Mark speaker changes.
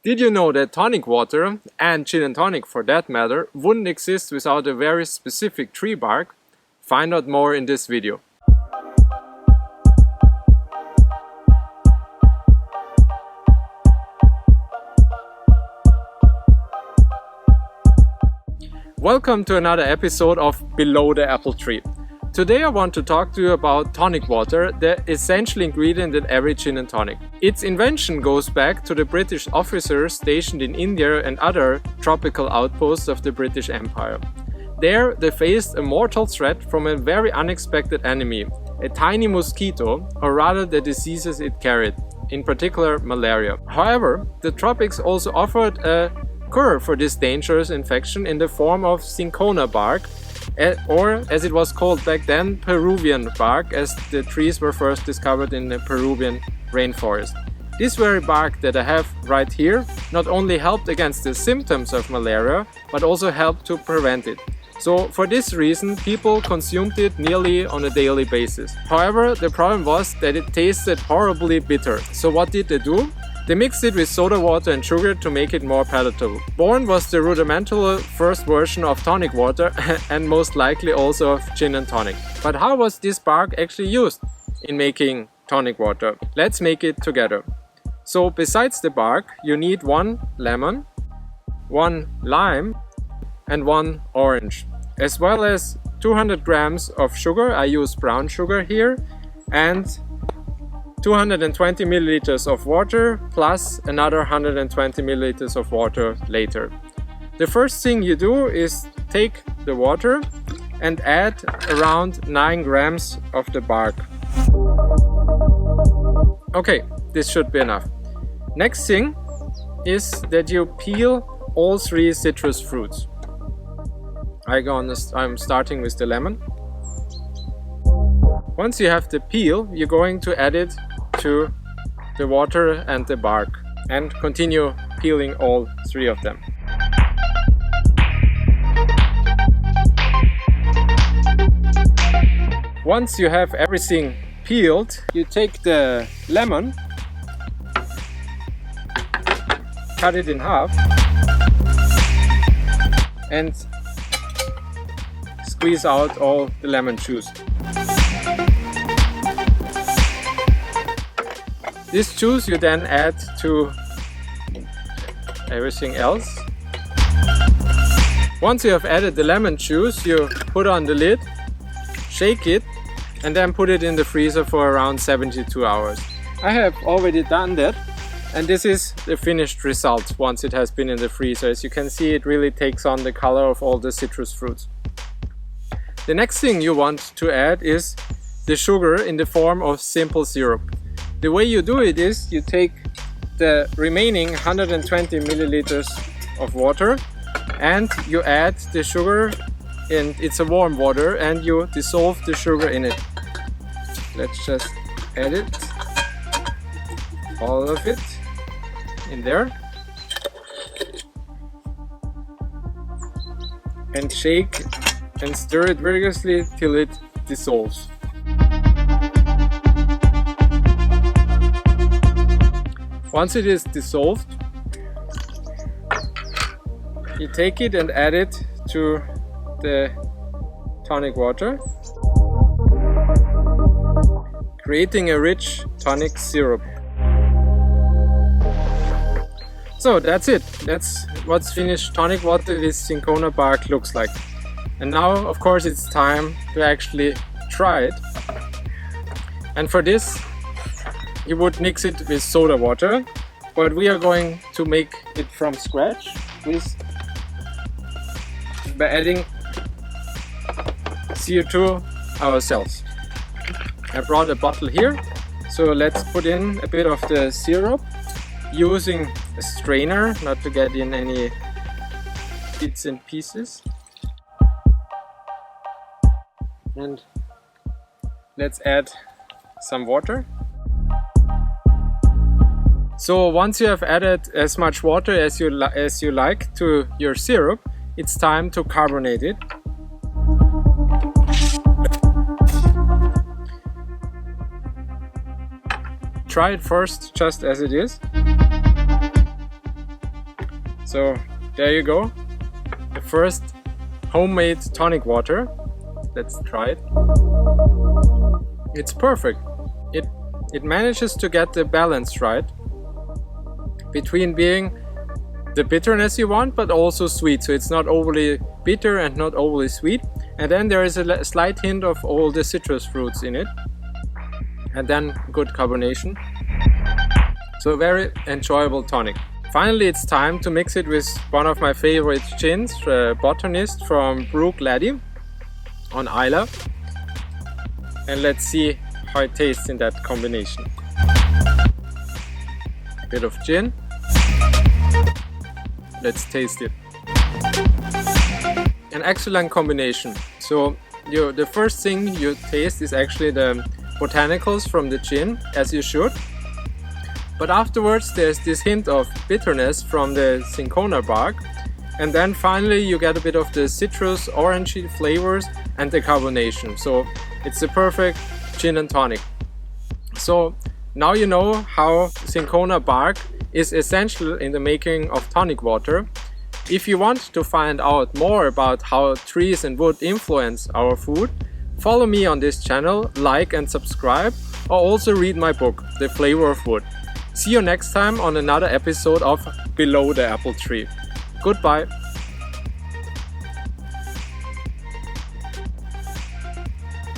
Speaker 1: Did you know that tonic water, and gin and tonic for that matter, wouldn't exist without a very specific tree bark? Find out more in this video. Welcome to another episode of Below the Apple Tree. Today I want to talk to you about tonic water, the essential ingredient in every gin and tonic. Its invention goes back to the British officers stationed in India and other tropical outposts of the British Empire. There they faced a mortal threat from a very unexpected enemy, a tiny mosquito, or rather the diseases it carried, in particular malaria. However, the tropics also offered a cure for this dangerous infection in the form of Cinchona bark, or as it was called back then, Peruvian bark, as the trees were first discovered in the Peruvian rainforest. This very bark that I have right here not only helped against the symptoms of malaria, but also helped to prevent it. So for this reason, people consumed it nearly on a daily basis. However, the problem was that it tasted horribly bitter. So what did they do? They mixed it with soda water and sugar to make it more palatable. Born was the rudimental first version of tonic water and most likely also of gin and tonic. But how was this bark actually used in making tonic water? Let's make it together. So besides the bark, you need 1 lemon, 1 lime and 1 orange, as well as 200 grams of sugar. I use brown sugar here, and 220 milliliters of water plus another 120 milliliters of water later. The first thing you do is take the water and add around 9 grams of the bark. Okay, this should be enough. Next thing is that you peel all 3 citrus fruits. I'm starting with the lemon. Once you have the peel, you're going to add it to the water and the bark and continue peeling all 3 of them. Once you have everything peeled, you take the lemon, cut it in half and squeeze out all the lemon juice. This juice you then add to everything else. Once you have added the lemon juice, you put on the lid, shake it, and then put it in the freezer for around 72 hours. I have already done that, and this is the finished result once it has been in the freezer. As you can see, it really takes on the color of all the citrus fruits. The next thing you want to add is the sugar in the form of simple syrup. The way you do it is you take the remaining 120 milliliters of water and you add the sugar, and it's a warm water, and you dissolve the sugar in it. Let's just add it, all of it in there, and shake and stir it vigorously till it dissolves. Once it is dissolved, you take it and add it to the tonic water, creating a rich tonic syrup. So that's it. That's what's finished tonic water with Cinchona bark looks like. And now, of course, it's time to actually try it. And for this, you would mix it with soda water, but we are going to make it from scratch by adding CO2 ourselves. I brought a bottle here, so let's put in a bit of the syrup using a strainer, not to get in any bits and pieces. And let's add some water. So once you have added as much water as you like to your syrup, it's time to carbonate it. Try it first just as it is. So there you go, the first homemade tonic water. Let's try it. It's perfect. It manages to get the balance right between being the bitterness you want but also sweet, so it's not overly bitter and not overly sweet, and then there is a slight hint of all the citrus fruits in it, and then good carbonation. So very enjoyable tonic. Finally, it's time to mix it with one of my favorite gins, Botanist from Brooke Laddie on Isla, and let's see how it tastes in that combination. Bit of gin. Let's taste it. An excellent combination. So the first thing you taste is actually the botanicals from the gin, as you should. But afterwards there's this hint of bitterness from the Cinchona Bark. And then finally you get a bit of the citrus, orangey flavors and the carbonation. So it's the perfect gin and tonic. So now you know how Cinchona Bark is essential in the making of tonic water. If you want to find out more about how trees and wood influence our food, follow me on this channel, like and subscribe, or also read my book, The Flavor of Wood. See you next time on another episode of Below the Apple Tree. Goodbye.